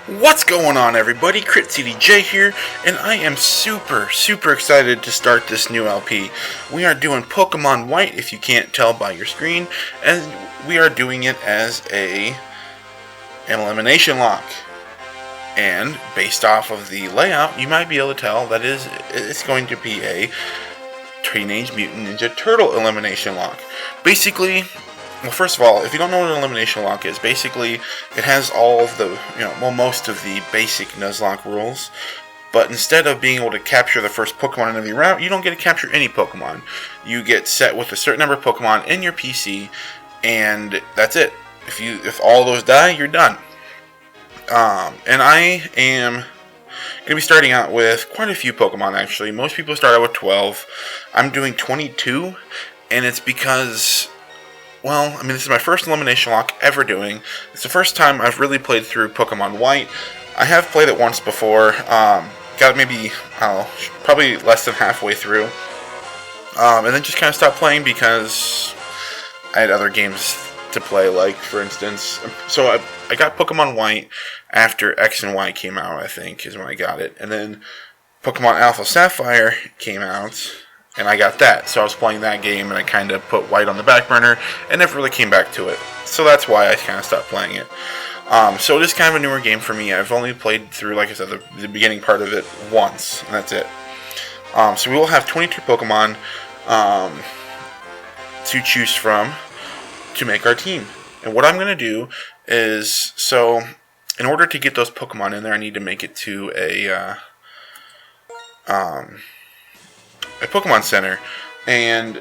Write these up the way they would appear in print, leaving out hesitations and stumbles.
What's going on, everybody? CritCDJ here, and I am super excited to start this new LP. We are doing Pokemon White, if you can't tell by your screen, and we are doing it as an Eliminationlocke. And based off of the layout, you might be able to tell that it's going to be a Teenage Mutant Ninja Turtle Eliminationlocke. Basically, well, first of all, if you don't know what an Eliminationlocke is, basically it has all of the, most of the basic Nuzlocke rules. But instead of being able to capture the first Pokemon in every route, you don't get to capture any Pokemon. You get set with a certain number of Pokemon in your PC, and that's it. If all those die, you're done. And I am going to be starting out with quite a few Pokemon, actually. Most people start out with 12. I'm doing 22, and it's because, this is my first Eliminationlocke ever doing. It's the first time I've really played through Pokemon White. I have played it once before. Got maybe, probably less than halfway through. And then just kind of stopped playing because I had other games to play, like, for instance. So I got Pokemon White after X and Y came out, I think, is when I got it. And then Pokemon Alpha Sapphire came out, and I got that. So I was playing that game, and I kind of put White on the back burner, and never really came back to it. So that's why I kind of stopped playing it. So it is kind of a newer game for me. I've only played through, like I said, the beginning part of it once, and that's it. So we will have 22 Pokemon to choose from to make our team. And what I'm going to do is, so in order to get those Pokemon in there, I need to make it to a Pokemon Center, and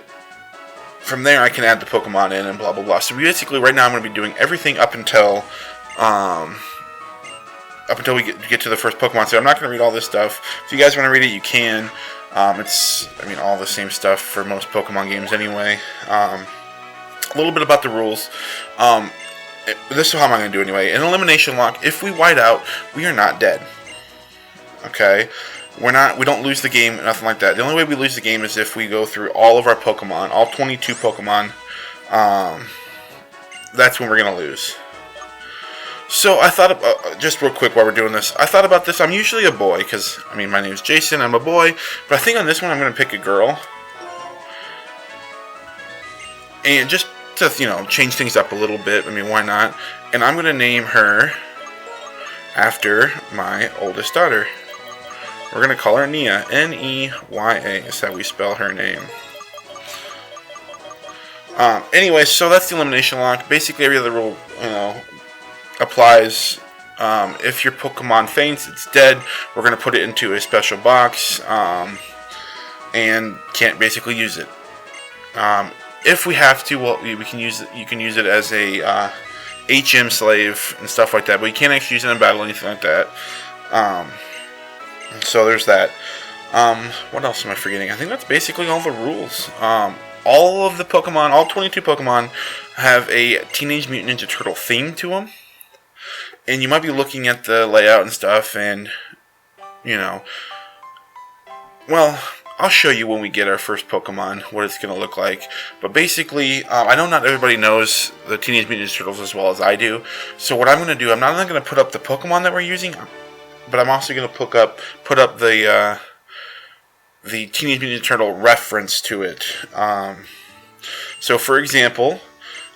from there I can add the Pokemon in and blah blah blah. So basically right now I'm going to be doing everything up until we get to the first Pokemon Center. I'm not going to read all this stuff. If you guys want to read it, you can. It's all the same stuff for most Pokemon games anyway. A little bit about the rules. This is how I'm going to do anyway. In Eliminationlocke, if we white out, we are not dead. Okay? We don't lose the game, nothing like that. The only way we lose the game is if we go through all of our Pokemon, all 22 Pokemon. That's when we're going to lose. So I thought, just real quick while we're doing this, I thought about this. I'm usually a boy, because, my name's Jason, I'm a boy. But I think on this one I'm going to pick a girl. And just to, change things up a little bit. Why not? And I'm going to name her after my oldest daughter. We're going to call her Nia. N-E-Y-A is how we spell her name. Anyway, so that's the Eliminationlocke. Basically, every other rule, applies. If your Pokemon faints, it's dead. We're going to put it into a special box, and can't basically use it. If we have to, we can use it. You can use it as a HM slave and stuff like that, but you can't actually use it in battle or anything like that. So there's that. What else am I forgetting? I think that's basically all the rules. All of the Pokemon, all 22 Pokemon, have a Teenage Mutant Ninja Turtle theme to them. And you might be looking at the layout and stuff, and, I'll show you when we get our first Pokemon what it's going to look like. But basically, I know not everybody knows the Teenage Mutant Ninja Turtles as well as I do. So what I'm going to do, I'm not only going to put up the Pokemon that we're using, but I'm also going to put up the Teenage Mutant Ninja Turtle reference to it. So for example,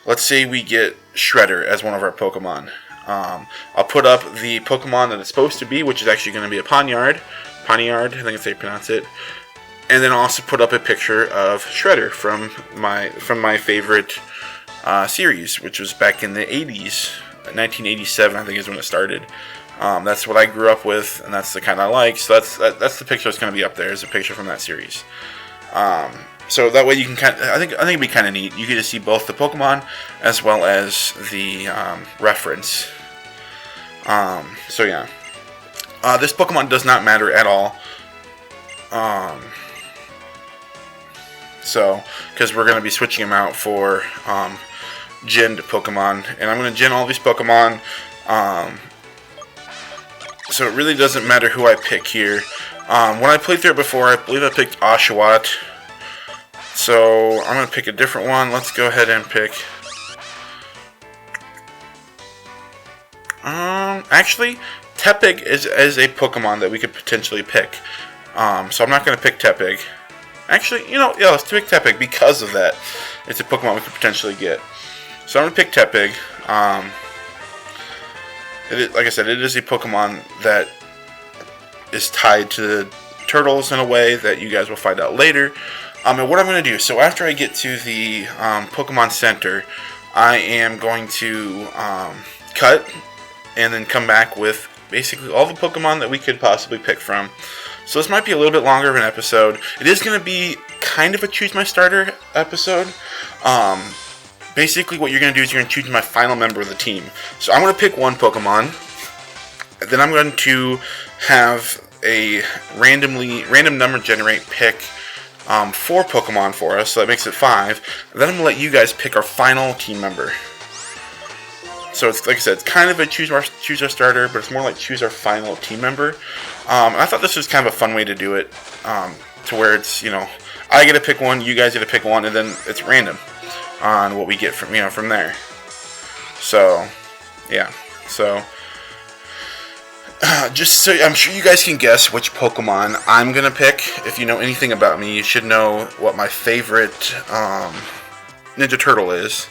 let's say we get Shredder as one of our Pokemon. I'll put up the Pokemon that it's supposed to be, which is actually going to be a Ponyard, I think that's how you pronounce it. And then I'll also put up a picture of Shredder from my favorite series, which was back in the 80s. 1987, I think, is when it started. That's what I grew up with, and that's the kind I like. So that's the picture that's going to be up there. Is a picture from that series. So that way you can I think it'd be kind of neat. You get to see both the Pokemon as well as the reference. So yeah, this Pokemon does not matter at all. Because we're going to be switching them out for Gen Pokemon, and I'm going to Gen all these Pokemon. So it really doesn't matter who I pick here. When I played through it before, I believe I picked Oshawott. So I'm going to pick a different one. Let's go ahead and pick Actually, Tepig is a Pokemon that we could potentially pick. So I'm not going to pick Tepig. Actually, yeah, let's pick Tepig because of that. It's a Pokemon we could potentially get. So I'm going to pick Tepig. Like I said, it is a Pokemon that is tied to the Turtles in a way that you guys will find out later. And what I'm going to do, so after I get to the Pokemon Center, I am going to cut and then come back with basically all the Pokemon that we could possibly pick from. So this might be a little bit longer of an episode. It is going to be kind of a Choose My Starter episode. Basically what you're going to do is you're going to choose my final member of the team. So I'm going to pick one Pokemon. Then I'm going to have a random number generate pick 4 Pokemon for us. So that makes it 5. And then I'm going to let you guys pick our final team member. So it's like I said, it's kind of a choose our starter, but it's more like choose our final team member. And I thought this was kind of a fun way to do it, to where it's I get to pick one, you guys get to pick one, and then it's random on what we get from there. So yeah, so just so I'm sure you guys can guess which Pokemon I'm gonna pick. If you know anything about me, you should know what my favorite Ninja Turtle is.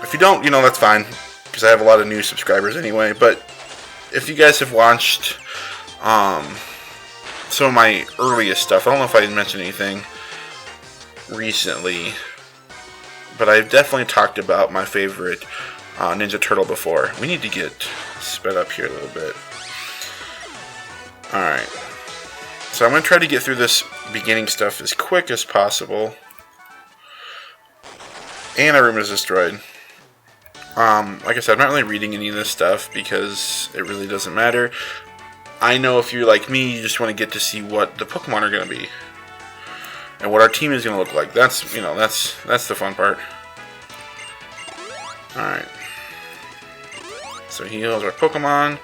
If you don't, that's fine, because I have a lot of new subscribers anyway. But if you guys have watched some of my earliest stuff, I don't know if I mentioned anything recently, but I've definitely talked about my favorite Ninja Turtle before. We need to get sped up here a little bit. Alright. So I'm going to try to get through this beginning stuff as quick as possible. And our room is destroyed. Like I said, I'm not really reading any of this stuff because it really doesn't matter. I know if you're like me, you just want to get to see what the Pokemon are going to be. And what our team is going to look like. That's the fun part. Alright. So he heals our Pokemon.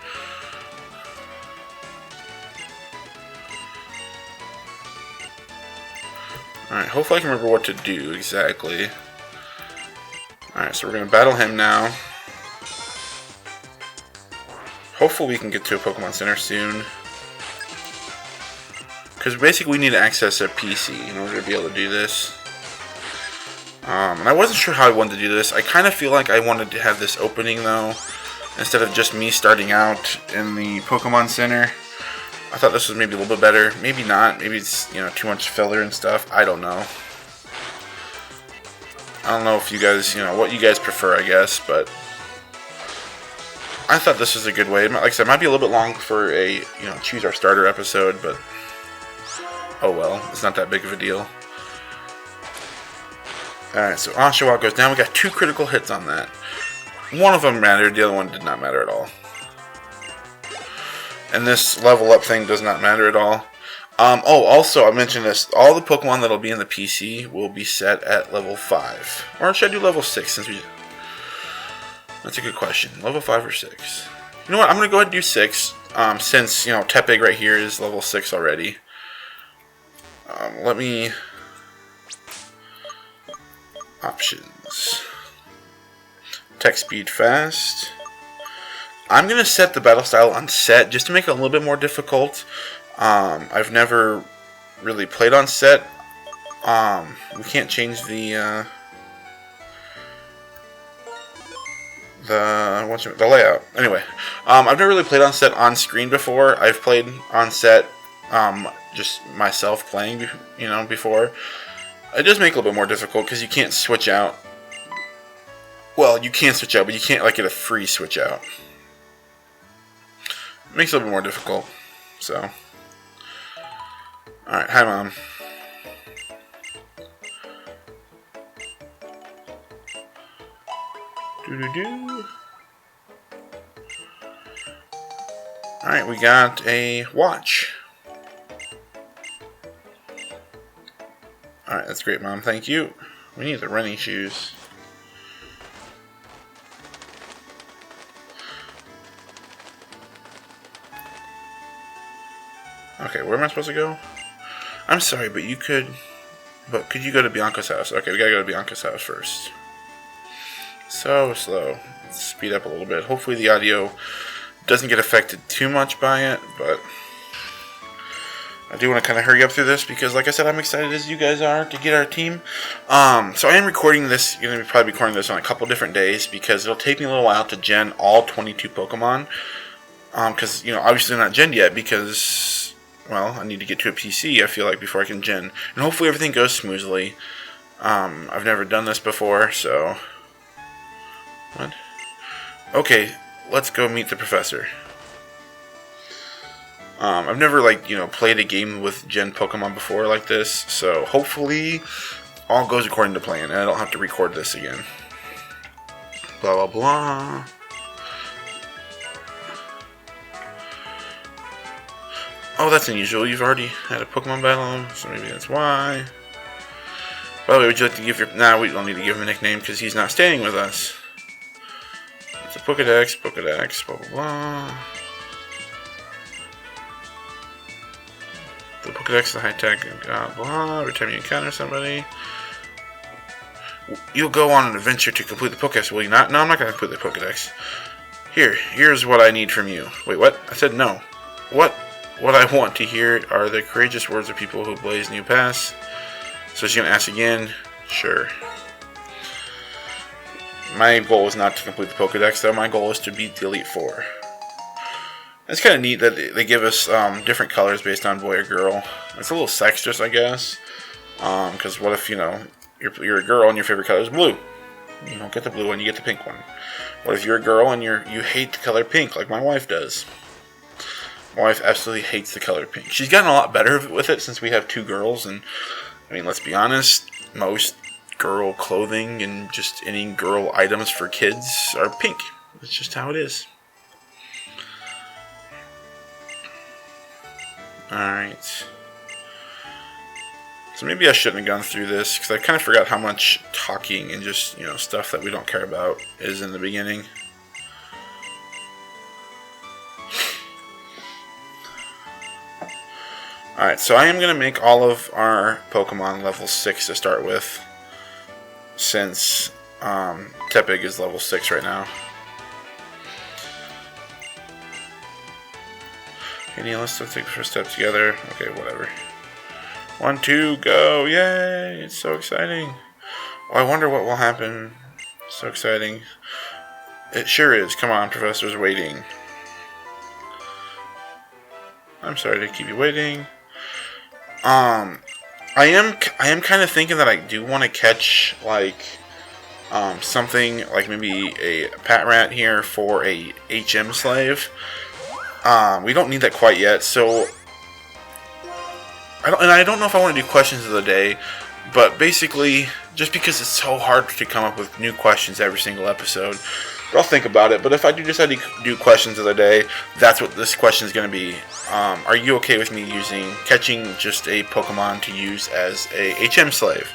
Alright, hopefully I can remember what to do exactly. Alright, so we're going to battle him now. Hopefully we can get to a Pokemon Center soon. Because basically we need to access a PC in order to be able to do this. And I wasn't sure how I wanted to do this. I kind of feel like I wanted to have this opening though, instead of just me starting out in the Pokemon Center. I thought this was maybe a little bit better. Maybe not. Maybe it's too much filler and stuff. I don't know. I don't know if you guys, what you guys prefer, I guess, but I thought this was a good way. Like I said, it might be a little bit long for a, choose our starter episode, but oh well, it's not that big of a deal. Alright, so Oshawott goes down. We got 2 critical hits on that. One of them mattered, the other one did not matter at all. And this level up thing does not matter at all. Also, I mentioned this. All the Pokemon that'll be in the PC will be set at level 5. Or should I do level 6 since we... That's a good question. Level 5 or 6? You know what? I'm going to go ahead and do 6. Since, Tepig right here is level 6 already. Let me... Options. Tech speed fast. I'm going to set the battle style on set just to make it a little bit more difficult. I've never really played on set. We can't change the layout. Anyway, I've never really played on set on screen before. I've played on set just myself playing, before. It does make it a little bit more difficult because you can't switch out. Well, you can switch out, but you can't get a free switch out. It makes it a little bit more difficult. So. Alright, hi Mom. Alright, we got a watch. Alright, that's great, Mom. Thank you. We need the running shoes. Okay, where am I supposed to go? I'm sorry, but could you go to Bianca's house? Okay, we gotta go to Bianca's house first. So slow. Let's speed up a little bit. Hopefully the audio doesn't get affected too much by it, but I do want to kind of hurry up through this because, like I said, I'm excited as you guys are to get our team. So I am recording this, going to be probably recording this on a couple different days because it'll take me a little while to gen all 22 Pokemon. Because, obviously they're not gen yet because, well, I need to get to a PC, I feel like, before I can gen. And hopefully everything goes smoothly. I've never done this before, so... What? Okay, let's go meet the professor. I've never, played a game with gen Pokemon before like this, so hopefully all goes according to plan, and I don't have to record this again. Blah, blah, blah. Oh, that's unusual. You've already had a Pokemon battle, so maybe that's why. By the way, would you like to give your... Nah, we don't need to give him a nickname because he's not staying with us. It's a Pokedex, blah, blah, blah. The Pokedex is high-tech, blah, blah. Every time you encounter somebody, you'll go on an adventure to complete the Pokedex. Will you not? No, I'm not going to complete the Pokedex. Here's what I need from you. Wait, what? I said no. What I want to hear are the courageous words of people who blaze new paths. So she's going to ask again. Sure. My goal is not to complete the Pokedex, though. My goal is to beat the Elite Four. It's kind of neat that they give us different colors based on boy or girl. It's a little sexist, I guess. Because what if, you're a girl and your favorite color is blue? You don't get the blue one, you get the pink one. What if you're a girl and you hate the color pink, like my wife does? My wife absolutely hates the color pink. She's gotten a lot better with it since we have 2 girls. And, let's be honest, most girl clothing and just any girl items for kids are pink. That's just how it is. Alright. So maybe I shouldn't have gone through this, because I kind of forgot how much talking and just, stuff that we don't care about is in the beginning. Alright, so I am going to make all of our Pokemon level 6 to start with, since Tepig is level 6 right now. Okay, Neil, let's take the first step together. Okay, whatever. 1, 2, go! Yay! It's so exciting. Oh, I wonder what will happen. So exciting. It sure is. Come on, Professor's waiting. I'm sorry to keep you waiting. I am kind of thinking that I do want to catch, something, like maybe a Patrat here for a HM slave. We don't need that quite yet, so I don't know if I want to do questions of the day, but basically, just because it's so hard to come up with new questions every single episode, but I'll think about it. But if I do decide to do questions of the day, that's what this question is going to be. Are you okay with me catching just a Pokemon to use as a HM slave?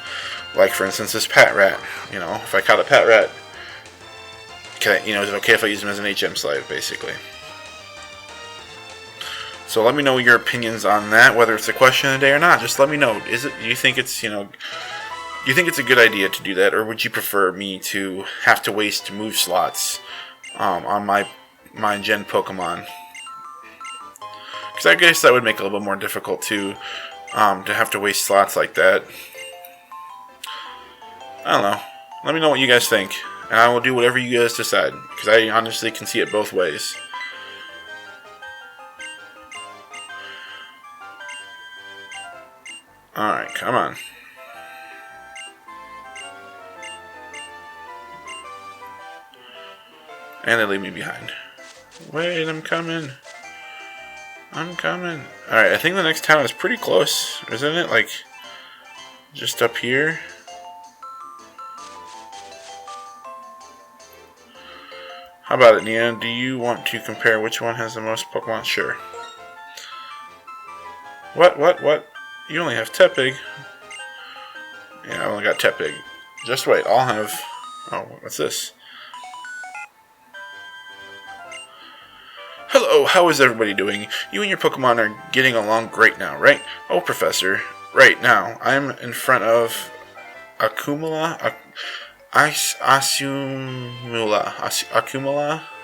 Like, for instance, this Patrat. If I caught a Patrat, is it okay if I use him as an HM slave, basically? So let me know your opinions on that, whether it's a question of the day or not. Just let me know. Do you think it's, do you think it's a good idea to do that, or would you prefer me to have to waste move slots on my gen Pokemon? Because I guess that would make it a little bit more difficult to have to waste slots like that. I don't know. Let me know what you guys think, and I will do whatever you guys decide, because I honestly can see it both ways. Alright, come on. And they leave me behind. Wait, I'm coming. Alright, I think the next town is pretty close, isn't it? Just up here. How about it, Nia? Do you want to compare which one has the most Pokemon? Sure. What? You only have Tepig. Yeah, I only got Tepig. Just wait, I'll have... Oh, what's this? Hello, how is everybody doing? You and your Pokemon are getting along great now, right? Oh, Professor. Right now, I'm in front of Accumula,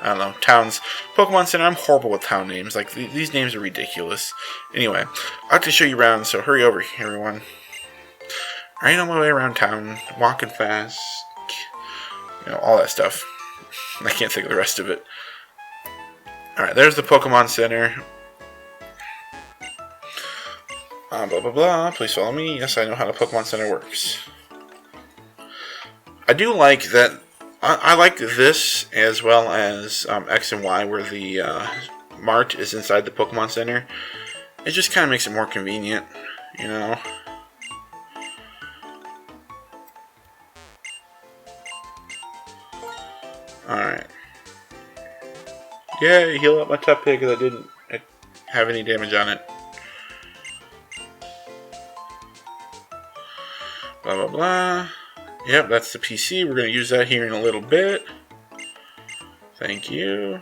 I don't know, towns. Pokemon Center, I'm horrible with town names. Like, these names are ridiculous. Anyway, I have to show you around, so hurry over, everyone. Right on my way around town, walking fast, you know, all that stuff. I can't think of the rest of it. Alright, there's the Pokemon Center. Blah, blah, blah. Please follow me. Yes, I know how the Pokemon Center works. I do like that. I like this as well as X and Y, where the Mart is inside the Pokemon Center. It just kind of makes it more convenient, you know. Alright. Yay, heal up my Tepig that didn't have any damage on it. Blah, blah, blah. Yep, that's the PC. We're going to use that here in a little bit. Thank you.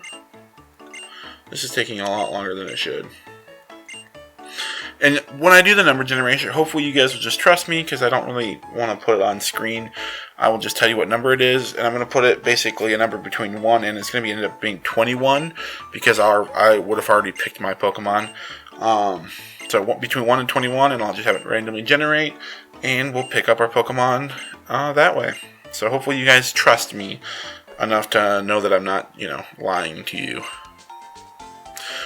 This is taking a lot longer than it should. And when I do the number generation, hopefully you guys will just trust me, because I don't really want to put it on screen. I will just tell you what number it is, and I'm going to put it basically a number between 1, and it's going to end up being 21, because I would have already picked my Pokemon. So between 1 and 21, and I'll just have it randomly generate, and we'll pick up our Pokemon that way. So hopefully you guys trust me enough to know that I'm not, you know, lying to you.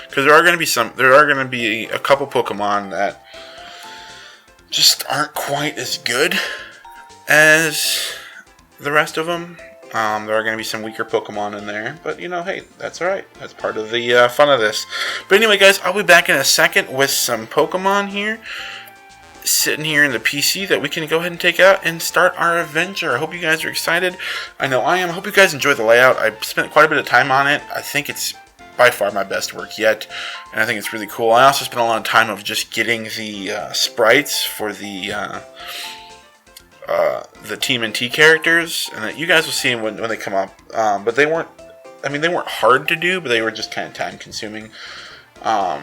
Because there are going to be a couple Pokemon that just aren't quite as good as the rest of them. There are going to be some weaker Pokemon in there, but you know, hey, that's alright. That's part of the fun of this. But anyway, guys, I'll be back in a second with some Pokemon here, sitting here in the PC that we can go ahead and take out and start our adventure. I hope you guys are excited. I know I am. I hope you guys enjoy the layout. I spent quite a bit of time on it. I think it's by far my best work yet, and I think it's really cool. I also spent a lot of time of just getting the sprites for the TMNT characters, and that you guys will see them when they come up. But they weren't hard to do, but they were just kind of time consuming. But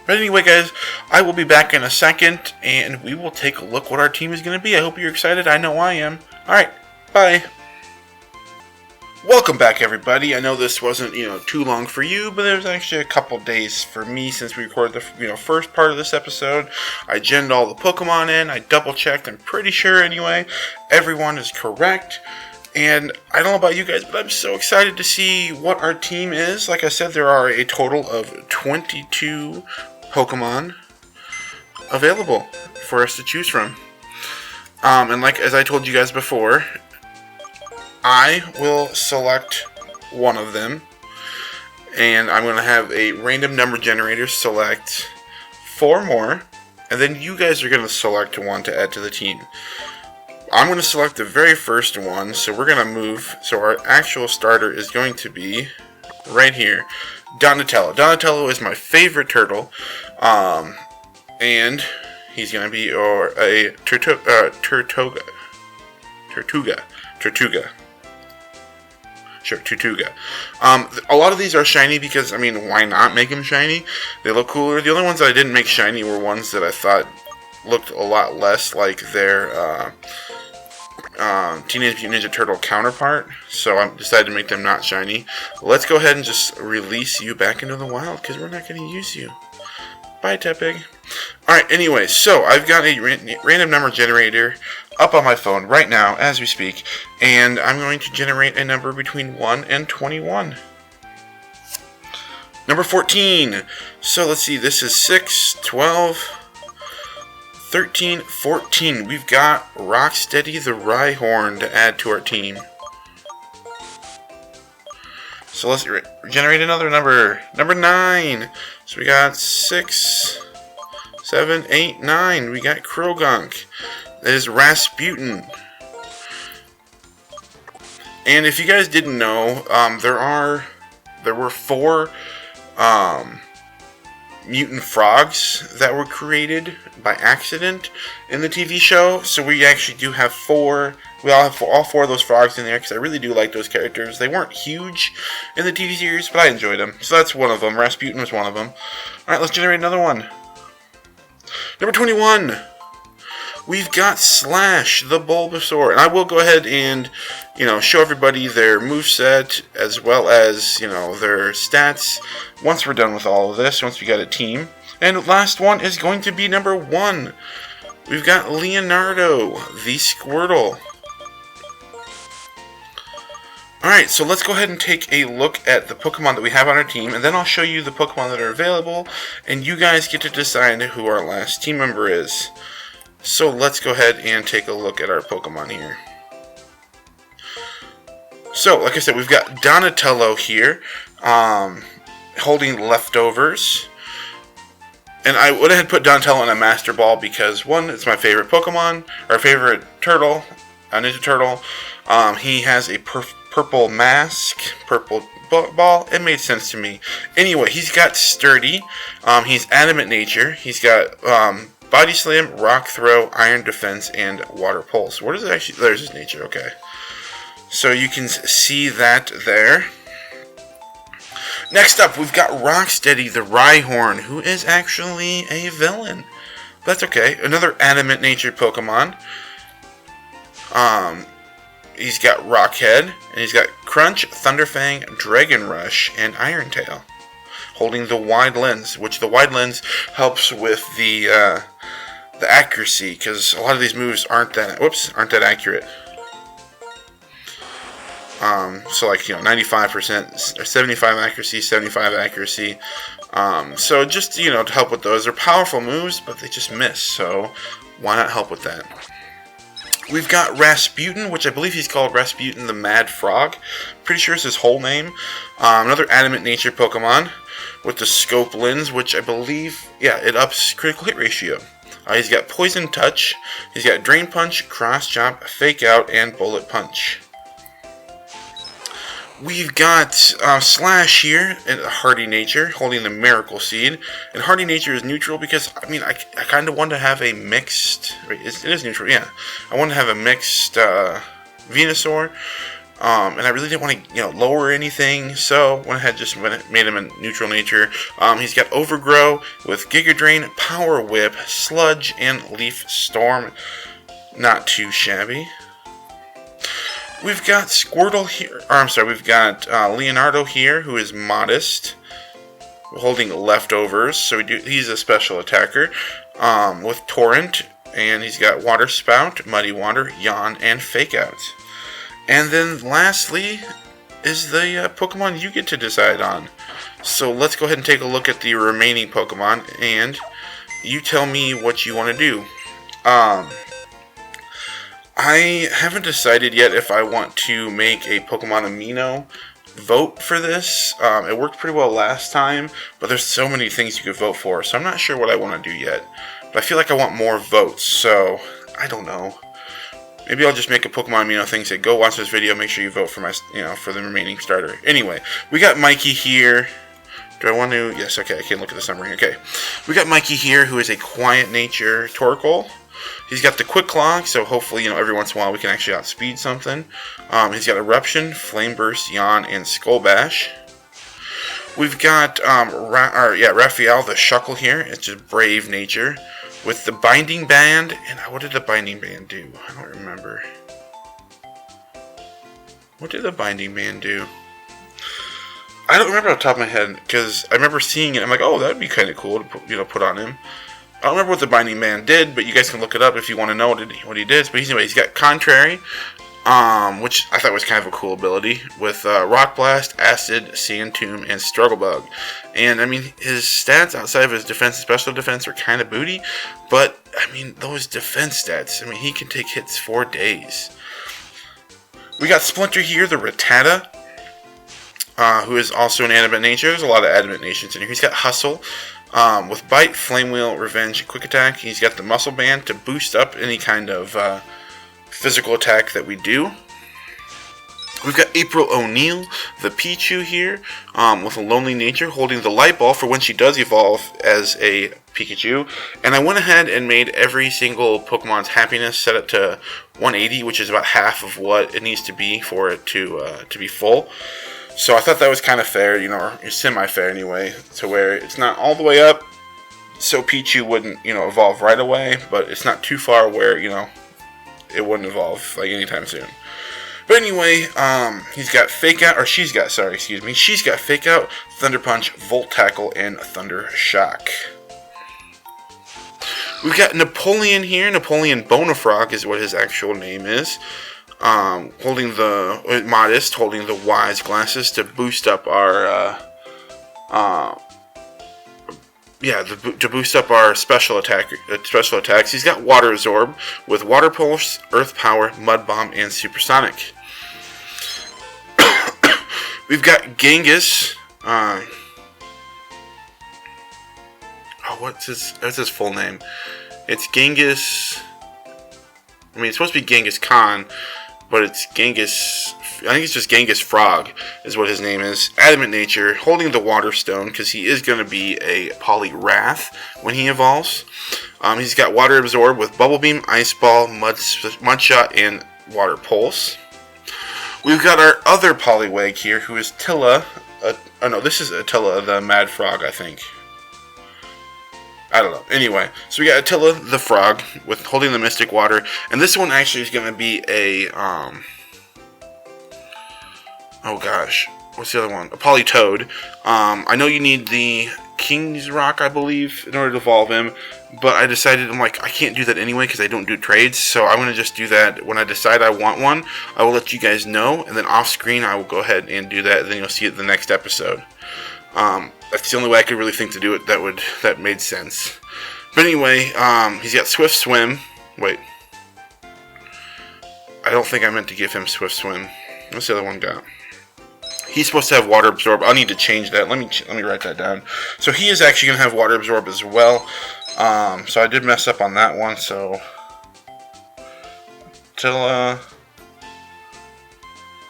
anyway, guys, I will be back in a second, and we will take a look what our team is going to be. I hope you're excited. I know I am. Alright, bye. Welcome back, everybody. I know this wasn't, too long for you, but there was actually a couple days for me since we recorded the, first part of this episode. I genned all the Pokemon in. I double-checked. I'm pretty sure, anyway, everyone is correct. And I don't know about you guys, but I'm so excited to see what our team is. Like I said, there are a total of 22 Pokemon available for us to choose from. And as I told you guys before, I will select one of them, and I'm going to have a random number generator select 4 more, and then you guys are going to select one to add to the team. I'm going to select the very first one, so we're going to move, so our actual starter is going to be right here, Donatello. Donatello is my favorite turtle, and he's going to be a Tortuga. Sure, Tortuga. A lot of these are shiny because, why not make them shiny? They look cooler. The only ones that I didn't make shiny were ones that I thought looked a lot less like their Teenage Mutant Ninja Turtle counterpart. So I decided to make them not shiny. Let's go ahead and just release you back into the wild because we're not going to use you. Bye, Tepig. Alright, anyway, so I've got a random number generator up on my phone right now as we speak, and I'm going to generate a number between 1 and 21. Number 14. So let's see, this is 6, 12, 13, 14. We've got Rocksteady the Rhyhorn to add to our team. So let's generate another number. Number 9. So we got 6, 7, 8, 9. We got Krogunk. That is Rasputin. And if you guys didn't know, there were 4 mutant frogs that were created by accident in the TV show. So we actually do have 4. We all have all 4 of those frogs in there because I really do like those characters. They weren't huge in the TV series, but I enjoyed them. So that's one of them. Rasputin was one of them. Alright, let's generate another one. Number 21. we've got Slash, the Bulbasaur. And I will go ahead and, show everybody their moveset as well as, their stats once we're done with all of this, once we got a team. And last one is going to be number 1. We've got Leonardo, the Squirtle. Alright, so let's go ahead and take a look at the Pokemon that we have on our team, and then I'll show you the Pokemon that are available, and you guys get to decide who our last team member is. So let's go ahead and take a look at our Pokemon here. So, like I said, we've got Donatello here, holding Leftovers. And I would have put Donatello in a Master Ball because, one, it's my favorite Pokemon, or favorite turtle, a Ninja Turtle. He has a purple mask, purple ball. It made sense to me. Anyway, he's got Sturdy. He's Adamant Nature. He's got Body Slam, Rock Throw, Iron Defense, and Water Pulse. What is it actually? There's his nature. Okay. So you can see that there. Next up, we've got Rocksteady, the Rhyhorn, who is actually a villain. But that's okay. Another Adamant Nature Pokemon. He's got Rockhead, and he's got Crunch, Thunderfang, Dragon Rush, and Iron Tail, holding the Wide Lens, which the Wide Lens helps with the accuracy, because a lot of these moves aren't that accurate. So like 95% or 75 accuracy, 75 accuracy. So just to help with those. They're powerful moves, but they just miss. So why not help with that? We've got Rasputin, which I believe he's called Rasputin the Mad Frog. Pretty sure it's his whole name. Another Adamant Nature Pokemon with the Scope Lens, which I believe, it ups critical hit ratio. He's got Poison Touch. He's got Drain Punch, Cross Chop, Fake Out, and Bullet Punch. We've got Slash here, in Hardy Nature, holding the Miracle Seed. And Hardy Nature is neutral because, I kind of want to have a mixed... It is neutral, yeah. I want to have a mixed Venusaur. And I really didn't want to, lower anything. So, went ahead and made him a neutral nature. He's got Overgrow with Giga Drain, Power Whip, Sludge, and Leaf Storm. Not too shabby. We've got Squirtle here, we've got Leonardo here, who is Modest, holding Leftovers, so he's a special attacker, with Torrent, and he's got Water Spout, Muddy Water, Yawn, and Fake Out. And then lastly is the Pokemon you get to decide on. So let's go ahead and take a look at the remaining Pokemon, and you tell me what you want to do. I haven't decided yet if I want to make a Pokemon Amino vote for this. It worked pretty well last time, but there's so many things you could vote for, so I'm not sure what I want to do yet. But I feel like I want more votes, so I don't know. Maybe I'll just make a Pokemon Amino thing, say go watch this video, make sure you vote for my, for the remaining starter. Anyway, we got Mikey here. Do I want to? Yes, okay, I can look at the summary. Okay, we got Mikey here, who is a Quiet Nature Torkoal. He's got the Quick Claw, so hopefully, every once in a while we can actually outspeed something. He's got Eruption, Flame Burst, Yawn, and Skull Bash. We've got Raphael the Shuckle here. It's a Brave Nature with the Binding Band. And what did the Binding Band do? I don't remember. What did the Binding Band do? I don't remember off the top of my head because I remember seeing it. I'm like, oh, that'd be kind of cool to put on him. I don't remember what the Binding Man did, but you guys can look it up if you want to know what he did. But anyway, he's got Contrary, which I thought was kind of a cool ability, with Rock Blast, Acid, Sand Tomb, and Struggle Bug. And, his stats outside of his defense and special defense are kind of booty, but, those defense stats, he can take hits for days. We got Splinter here, the Rattata, who is also an Adamant Nature. There's a lot of Adamant Nations in here. He's got Hustle, with Bite, Flame Wheel, Revenge, and Quick Attack. He's got the Muscle Band to boost up any kind of physical attack that we do. We've got April O'Neil, the Pichu here, with a Lonely Nature, holding the Light Ball for when she does evolve as a Pikachu. And I went ahead and made every single Pokemon's happiness set it to 180, which is about half of what it needs to be for it to be full. So I thought that was kind of fair, or semi-fair anyway, to where it's not all the way up, so Pichu wouldn't, evolve right away, but it's not too far where, it wouldn't evolve like anytime soon. But anyway, he's got Fake Out, or she's got Fake Out, Thunder Punch, Volt Tackle, and Thunder Shock. We've got Napoleon here. Napoleon Bonafrog is what his actual name is. Holding the Modest, holding the Wise glasses to boost up our to boost up our special attacks. He's got Water Absorb with Water Pulse, Earth Power, Mud Bomb, and Supersonic. We've got Genghis. What's his full name? It's Genghis. I mean, it's supposed to be Genghis Khan, but it's Genghis. I think it's just Genghis Frog is what his name is. Adamant Nature, holding the Water Stone because he is going to be a Poliwrath when he evolves. He's got Water Absorb with Bubble Beam, Ice Ball, Mud Shot, and Water Pulse. We've got our other Poliwag here, who is Tilla. This is Attila, the Mad Frog, I think. I don't know. Anyway, so we got Attila the Frog with holding the Mystic Water, and this one actually is going to be a what's the other one? A Politoad. I know you need the King's Rock, I believe, in order to evolve him, but I decided, I can't do that anyway because I don't do trades, so I'm going to just do that when I decide I want one. I will let you guys know, and then off screen I will go ahead and do that, and then you'll see it in the next episode. That's the only way I could really think to do it that made sense. But anyway, he's got Swift Swim. Wait. I don't think I meant to give him Swift Swim. What's the other one got? He's supposed to have Water Absorb. I'll need to change that. Let me write that down. So he is actually going to have Water Absorb as well. So I did mess up on that one. So Attila,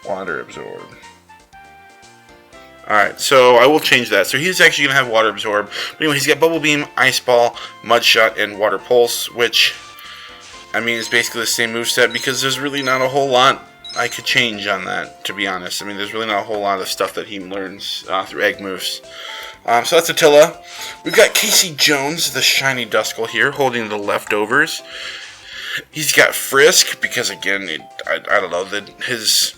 Water Absorb. Alright, so I will change that. So he's actually going to have Water Absorb. But anyway, he's got Bubble Beam, Ice Ball, Mud Shot, and Water Pulse, which, I mean, is basically the same moveset because there's really not a whole lot I could change on that, to be honest. I mean, there's really not a whole lot of stuff that he learns through egg moves. So that's Attila. We've got Casey Jones, the Shiny Duskull here, holding the Leftovers. He's got Frisk, because again, I don't know, his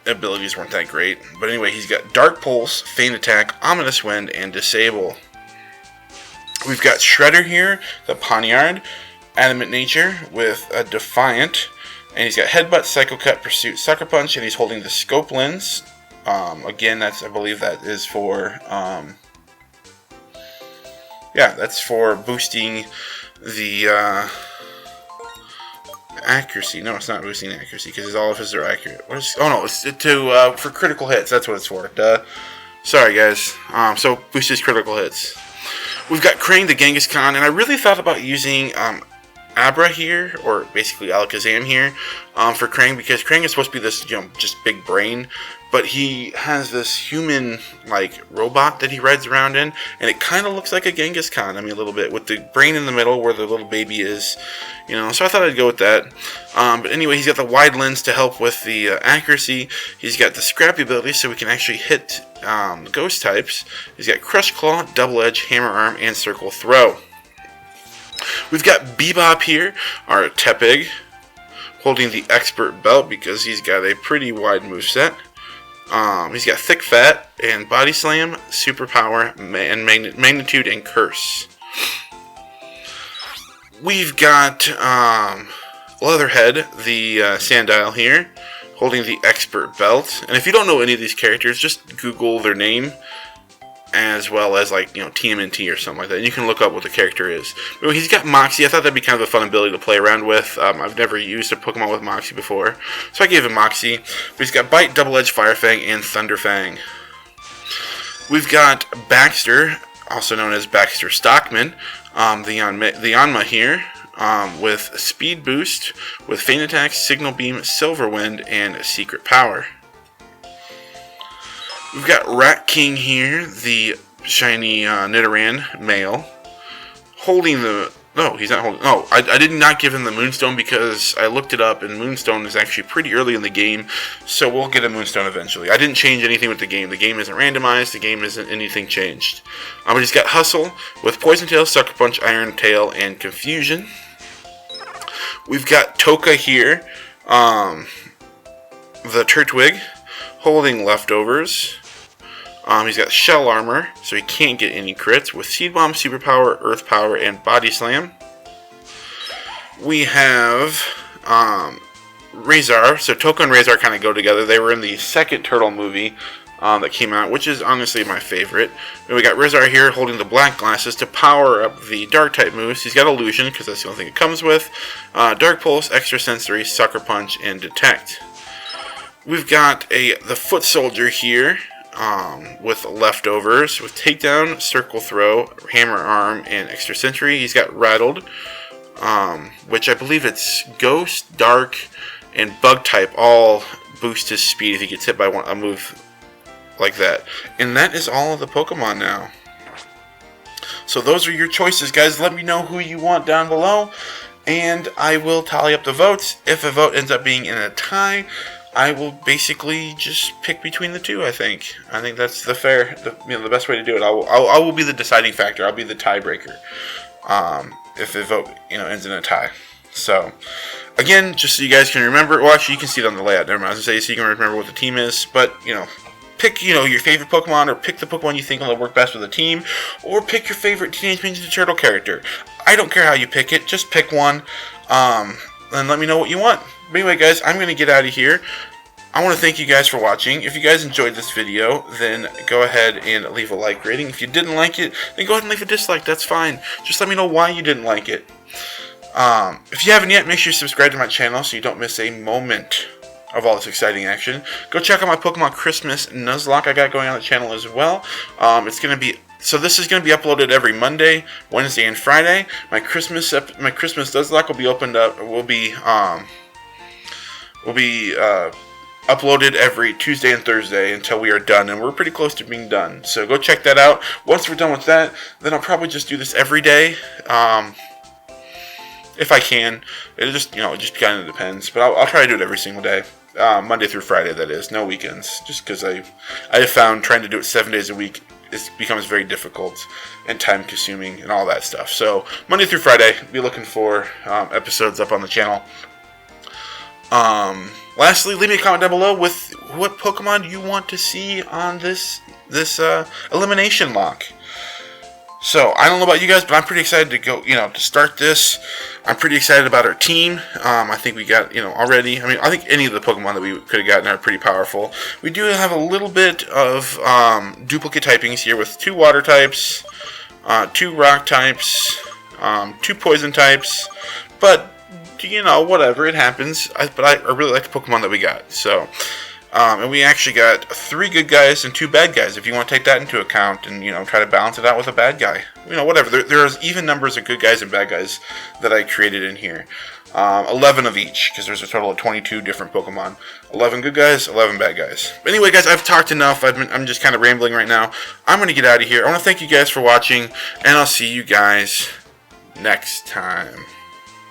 abilities weren't that great. But anyway, he's got Dark Pulse, Feint Attack, Ominous Wind, and Disable. We've got Shredder here, the Poniard, Adamant Nature with a Defiant. And he's got Headbutt, Psycho Cut, Pursuit, Sucker Punch, and he's holding the Scope Lens. Again, I believe that is for, that's for boosting the accuracy. No, it's not boosting accuracy because all of his are accurate. It's for critical hits. That's what it's for. Duh. Sorry, guys. So boost his critical hits. We've got Krang the Genghis Khan, and I really thought about using Abra here, or basically Alakazam here, for Krang, because Krang is supposed to be this, just big brain, but he has this human, robot that he rides around in, and it kind of looks like a Genghis Khan, a little bit, with the brain in the middle where the little baby is, so I thought I'd go with that. But anyway, he's got the Wide Lens to help with the accuracy. He's got the Scrappy ability, so we can actually hit ghost types. He's got Crush Claw, Double Edge, Hammer Arm, and Circle Throw. We've got Bebop here, our Tepig, holding the Expert Belt because he's got a pretty wide moveset. He's got Thick Fat and Body Slam, Superpower, and Magnitude and Curse. We've got Leatherhead, the Sandile here, holding the Expert Belt. And if you don't know any of these characters, just Google their name, as well as TMNT or something like that. And you can look up what the character is. But he's got Moxie. I thought that'd be kind of a fun ability to play around with. I've never used a Pokemon with Moxie before, so I gave him Moxie. But he's got Bite, Double Edge, Fire Fang, and Thunder Fang. We've got Baxter, also known as Baxter Stockman, the Yanma here, with Speed Boost, with Feint Attack, Signal Beam, Silver Wind, and Secret Power. We've got Rat King here, the shiny Nidoran male, holding the No, he's not holding... No, I did not give him the Moonstone because I looked it up, and Moonstone is actually pretty early in the game, so we'll get a Moonstone eventually. I didn't change anything with the game. The game isn't randomized. The game isn't anything changed. He's got Hustle with Poison Tail, Sucker Punch, Iron Tail, and Confusion. We've got Toka here, the Turtwig, holding Leftovers. He's got Shell Armor, so he can't get any crits, with Seed Bomb, Superpower, Earth Power, and Body Slam. We have Razor. So Toka and Razor kind of go together. They were in the second Turtle movie that came out, which is honestly my favorite. And we got Razor here holding the black glasses to power up the Dark-type moves. He's got Illusion, because that's the only thing it comes with. Dark Pulse, Extrasensory, Sucker Punch, and Detect. We've got the Foot Soldier here, with Leftovers, with Takedown, Circle Throw, Hammer Arm, and Extrasensory. He's got Rattled, which I believe it's Ghost, Dark, and Bug type all boost his speed if he gets hit by a move like that. And that is all of the Pokemon now. So those are your choices, guys. Let me know who you want down below, and I will tally up the votes. If a vote ends up being in a tie, I will basically just pick between the two. I think that's the best way to do it. I will be the deciding factor. I'll be the tiebreaker. If the vote ends in a tie. So again, just so you guys can remember. Well, actually, you can see it on the layout. Never mind. I was gonna say so you can remember what the team is. But pick your favorite Pokemon, or pick the Pokemon you think will work best with the team, or pick your favorite Teenage Mutant Ninja Turtle character. I don't care how you pick it. Just pick one. And let me know what you want. But anyway, guys, I'm going to get out of here. I want to thank you guys for watching. If you guys enjoyed this video, then go ahead and leave a like rating. If you didn't like it, then go ahead and leave a dislike. That's fine. Just let me know why you didn't like it. If you haven't yet, make sure you subscribe to my channel so you don't miss a moment of all this exciting action. Go check out my Pokemon Christmas Nuzlocke I got going on the channel as well. It's going to be... So this is going to be uploaded every Monday, Wednesday, and Friday. My Christmas Nuzlocke will be opened up. Will be uploaded every Tuesday and Thursday until we are done, and we're pretty close to being done. So go check that out. Once we're done with that, then I'll probably just do this every day, if I can. It just kind of depends, but I'll try to do it every single day, Monday through Friday. That is, no weekends. Just because I have found trying to do it 7 days a week becomes very difficult and time consuming and all that stuff. So Monday through Friday, be looking for episodes up on the channel. Lastly, leave me a comment down below with what Pokemon you want to see on this Eliminationlocke. So I don't know about you guys, but I'm pretty excited to go, to start this. I'm pretty excited about our team. I think we got, already. I think any of the Pokemon that we could have gotten are pretty powerful. We do have a little bit of duplicate typings here with 2 water types, 2 rock types, 2 poison types, but whatever, it happens. But I really like the Pokemon that we got. So, and we actually got 3 good guys and 2 bad guys, if you want to take that into account and, try to balance it out with a bad guy. Whatever. There's even numbers of good guys and bad guys that I created in here. 11 of each, because there's a total of 22 different Pokemon. 11 good guys, 11 bad guys. But anyway, guys, I've talked enough. I'm just kind of rambling right now. I'm going to get out of here. I want to thank you guys for watching, and I'll see you guys next time.